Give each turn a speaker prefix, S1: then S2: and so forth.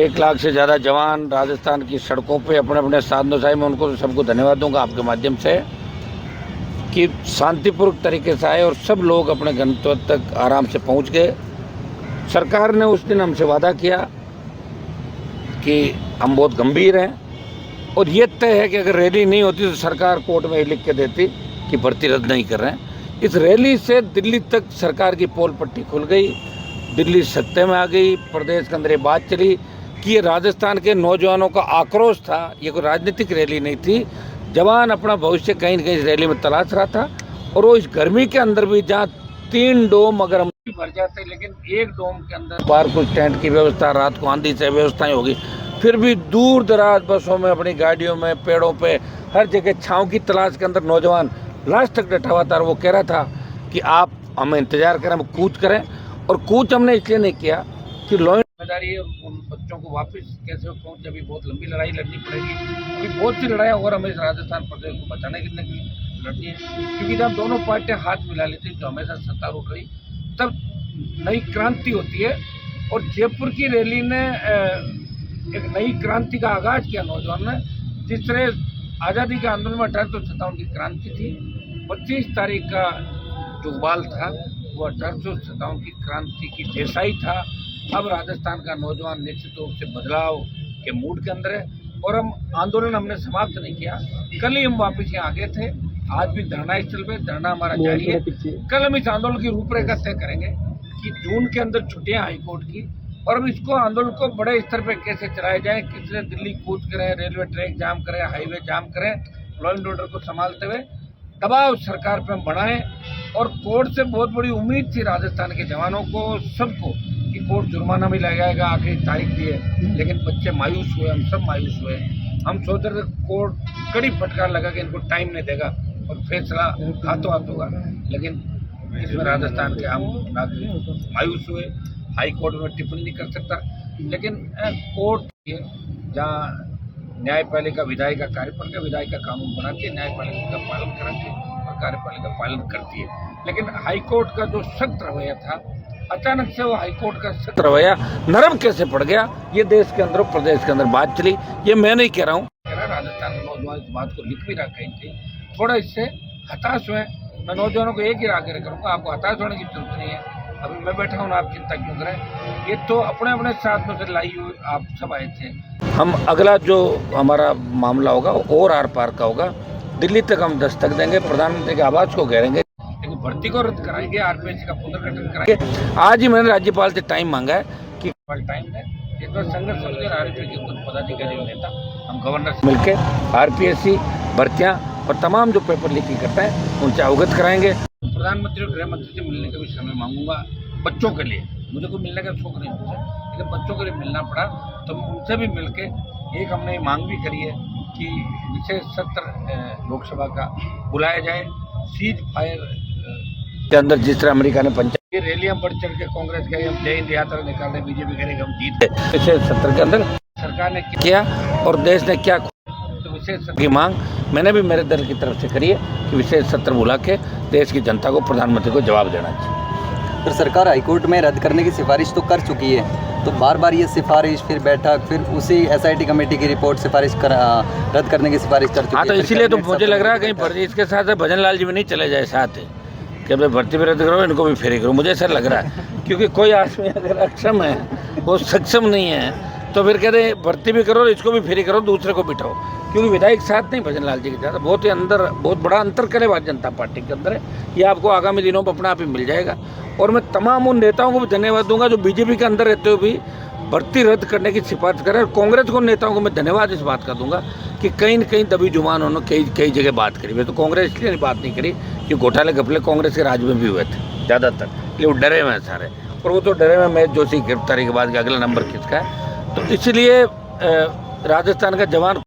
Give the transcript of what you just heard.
S1: 1 लाख से ज़्यादा जवान राजस्थान की सड़कों पे अपने अपने साधनों से आए। मैं उनको सबको धन्यवाद दूंगा आपके माध्यम से कि शांतिपूर्वक तरीके से आए और सब लोग अपने गंतव्य तक आराम से पहुंच गए। सरकार ने उस दिन हमसे वादा किया कि हम बहुत गंभीर हैं और ये तय है कि अगर रैली नहीं होती तो सरकार कोर्ट में लिख के देती कि भर्ती रद्द नहीं कर रहे हैं। इस रैली से दिल्ली तक सरकार की पोल पट्टी खुल गई, दिल्ली सत्ते में आ गई। प्रदेश के अंदर ये बात चली कि ये राजस्थान के नौजवानों का आक्रोश था, ये कोई राजनीतिक रैली नहीं थी। जवान अपना भविष्य कहीं न कहीं इस रैली में तलाश रहा था और वो इस गर्मी के अंदर भी जहाँ 3 डोम अगर हम भर जाते लेकिन 1 डोम के अंदर बाहर कुछ टेंट की व्यवस्था, रात को आंधी से व्यवस्थाएं होगी, फिर भी दूर दराज बसों में, अपनी गाड़ियों में, पेड़ों पे, हर जगह छाँव की तलाश के अंदर नौजवान लास्ट तक डटा हुआ था। वो कह रहा था कि आप हमें इंतजार करें, हम कूच करें। और कूच हमने इसलिए नहीं किया कि लॉ जिम्मेदारी है उन बच्चों को वापस कैसे पहुँचे। अभी बहुत लंबी लड़ाई लड़नी पड़ेगी, अभी बहुत सी लड़ाई और हमें राजस्थान प्रदेश को बचाने के लिए लड़नी है। क्योंकि जब दोनों पार्टियां हाथ मिला लेती जो हमेशा सत्तारूढ़ रही, तब नई क्रांति होती है। और जयपुर की रैली ने एक नई क्रांति का आगाज किया नौजवान ने। जिस तरह आज़ादी के आंदोलन में 1857 की क्रांति थी, 25 तारीख का जो उबाल था वो 1857 की क्रांति की जैसा ही था। अब राजस्थान का नौजवान निश्चित रूप से बदलाव के मूड के अंदर है और हम आंदोलन हमने समाप्त नहीं किया। कल ही हम वापस यहाँ आ गए थे, आज भी धरना स्थल पे धरना हमारा जारी है। कल हम इस आंदोलन की रूपरेखा तय करेंगे कि जून के अंदर छुट्टियां हाईकोर्ट की, और अब इसको आंदोलन को बड़े स्तर पे कैसे चलाया जाए, किसने दिल्ली कूच करें, रेलवे ट्रैक जाम करें, हाईवे जाम करें, लॉ एंड ऑर्डर को संभालते हुए दबाव सरकार पे हम बढ़ाएं। और कोर्ट से बहुत बड़ी उम्मीद थी राजस्थान के जवानों को, सबको, कि कोर्ट जुर्माना भी लगाएगा, आखिरी तारीख दी है। लेकिन बच्चे मायूस हुए, हम सब मायूस हुए। हम सोच रहे थे कोर्ट कड़ी फटकार लगा कि इनको टाइम नहीं देगा और फैसला हाथों हाथ होगा, लेकिन इसमें राजस्थान के आम नागरिक मायूस हुए। हाई कोर्ट में टिप्पणी नहीं कर सकता, लेकिन कोर्ट जहाँ न्यायपालिका विधायिका कार्यपालिका, विधायिका कानून बनाती है, न्यायपालिका का पालन कराती है और कार्यपालिका पालन करती है। लेकिन हाईकोर्ट का जो सख्त रवैया था, अचानक से वो हाईकोर्ट का सख्त रवैया नरम कैसे पड़ गया, ये देश के अंदर, प्रदेश के अंदर बात चली। ये मैं नहीं कह रहा हूँ, राजस्थान के नौजवान इस बात को लिख भी रहा कहीं थे, थोड़ा इससे हताश हुए। मैं नौजवानों को एक ही आग्रह करूँगा, आपको हताश होने की जरूरत नहीं है। अभी मैं बैठा हूँ, आप चिंता क्यों करें। ये तो अपने अपने साथ में से लाई हुई आप सब आए थे। हम अगला जो हमारा मामला होगा और आर पार का होगा, दिल्ली तक हम दस्तक देंगे, प्रधानमंत्री के आवाज को घेरेंगे, लेकिन भर्ती को रद्द कराएंगे, आरपीएससी का पुनर्गठन कराएंगे। आज ही मैंने राज्यपाल से टाइम मांगा है कि टाइम है, इस बार संघर्ष समिति और आरपीएससी के कुछ पदाधिकारी नेता हम गवर्नर से मिलकर आरपीएससी भर्तियाँ और तमाम जो पेपर लीक करता है उनसे अवगत कराएंगे। प्रधानमंत्री और गृह मंत्री से मिलने का भी समय मांगूंगा बच्चों के लिए। मुझे कोई मिलने का शौक नहीं मुझे, लेकिन बच्चों के लिए मिलना पड़ा तो उनसे भी मिलके एक हमने मांग भी करी है कि विशेष सत्र लोकसभा का बुलाया जाए। सीज फायर के अंदर जिस तरह अमेरिका ने पंचायत रैलियां बढ़ चढ़ के कांग्रेस के हम जय हिंद यात्रा निकालने, बीजेपी करेगा हम जीत गए। विशेष सत्र के अंदर सरकार ने किया और देश ने क्या, तो विशेष सत्र की मांग मैंने भी मेरे दल की तरफ से करी है कि विशेष सत्र बुला के देश की जनता को, प्रधानमंत्री को जवाब देना चाहिए।
S2: तो सरकार हाईकोर्ट में रद्द करने की सिफारिश तो कर चुकी है, तो बार बार ये सिफारिश, फिर बैठक, फिर उसी एसआईटी कमेटी की रिपोर्ट सिफारिश रद्द करने की सिफारिश कर चुकी है।
S1: हाँ, तो इसीलिए तो मुझे लग रहा है कहीं भर्ती इसके साथ भजन लाल जी भी नहीं चले जाए साथ कि भाई भर्ती भी रद्द करो, इनको भी फेरी करो। मुझे ऐसा लग रहा है क्योंकि कोई आदमी अगर अक्षम है, वो सक्षम नहीं है, तो फिर कहते हैं भर्ती भी करो, इसको भी फेरी करो, दूसरे को बिठाओ। क्योंकि विधायक साथ नहीं भजन लाल जी के साथ, बहुत ही अंदर बहुत बड़ा अंतर करे भारतीय जनता पार्टी के अंदर है। ये आपको आगामी दिनों में अपना आप ही मिल जाएगा। और मैं तमाम उन नेताओं को भी धन्यवाद दूंगा जो बीजेपी के अंदर रहते हुए भी भर्ती रद्द करने की सिफारिश करें। और कांग्रेस को नेताओं को मैं धन्यवाद इस बात का दूंगा कि कहीं न कहीं दबी जुबान उन्होंने कई जगह बात करी। वे तो कांग्रेस इसलिए बात नहीं करी कि घोटाले घपले कांग्रेस के राज में भी हुए थे ज़्यादातर, इसलिए वो डरे हुए हैं सारे। और वो तो डरे हुए महेश जोशी गिरफ्तारी के बाद अगला नंबर किसका है। तो इसलिए राजस्थान का जवान